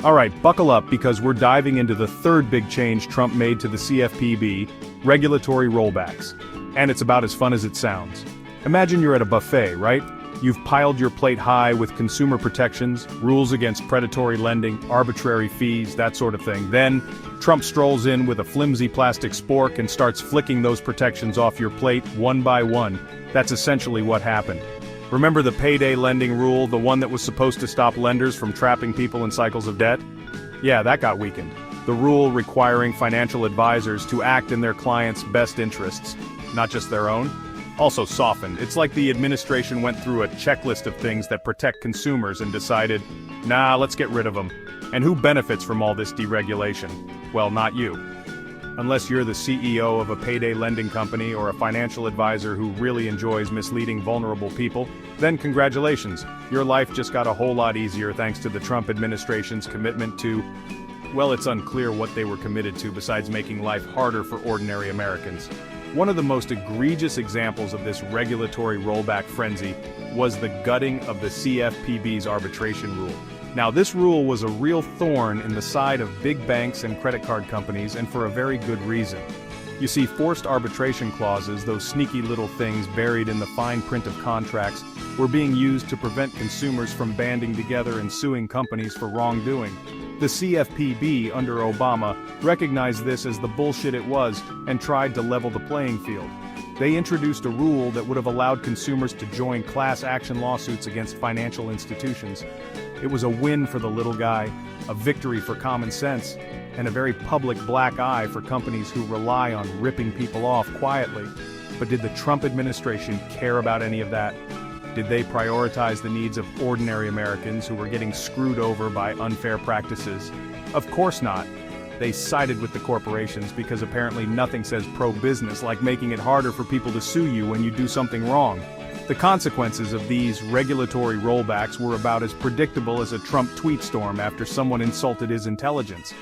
Alright, buckle up because we're diving into the third big change Trump made to the CFPB, regulatory rollbacks. And it's about as fun as it sounds. Imagine you're at a buffet, right? You've piled your plate high with consumer protections, rules against predatory lending, arbitrary fees, that sort of thing. Then, Trump strolls in with a flimsy plastic spork and starts flicking those protections off your plate one by one. That's essentially what happened. Remember the payday lending rule, the one that was supposed to stop lenders from trapping people in cycles of debt? Yeah, that got weakened. The rule requiring financial advisors to act in their clients' best interests, not just their own, also softened. It's like the administration went through a checklist of things that protect consumers and decided, nah, let's get rid of them. And who benefits from all this deregulation? Well, not you. Unless you're the CEO of a payday lending company or a financial advisor who really enjoys misleading vulnerable people, then congratulations, your life just got a whole lot easier thanks to the Trump administration's commitment to, well, it's unclear what they were committed to besides making life harder for ordinary Americans. One of the most egregious examples of this regulatory rollback frenzy was the gutting of the CFPB's arbitration rule. Now, this rule was a real thorn in the side of big banks and credit card companies, and for a very good reason. You see, forced arbitration clauses, those sneaky little things buried in the fine print of contracts, were being used to prevent consumers from banding together and suing companies for wrongdoing. The CFPB, under Obama, recognized this as the bullshit it was and tried to level the playing field. They introduced a rule that would have allowed consumers to join class action lawsuits against financial institutions. It was a win for the little guy, a victory for common sense, and a very public black eye for companies who rely on ripping people off quietly. But did the Trump administration care about any of that? Did they prioritize the needs of ordinary Americans who were getting screwed over by unfair practices? Of course not. They sided with the corporations because apparently nothing says pro-business like making it harder for people to sue you when you do something wrong. The consequences of these regulatory rollbacks were about as predictable as a Trump tweet storm after someone insulted his intelligence.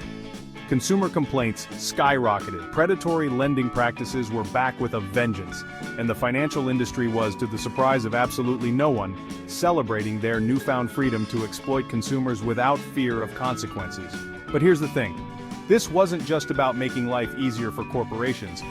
Consumer complaints skyrocketed, predatory lending practices were back with a vengeance, and the financial industry was, to the surprise of absolutely no one, celebrating their newfound freedom to exploit consumers without fear of consequences. But here's the thing. This wasn't just about making life easier for corporations.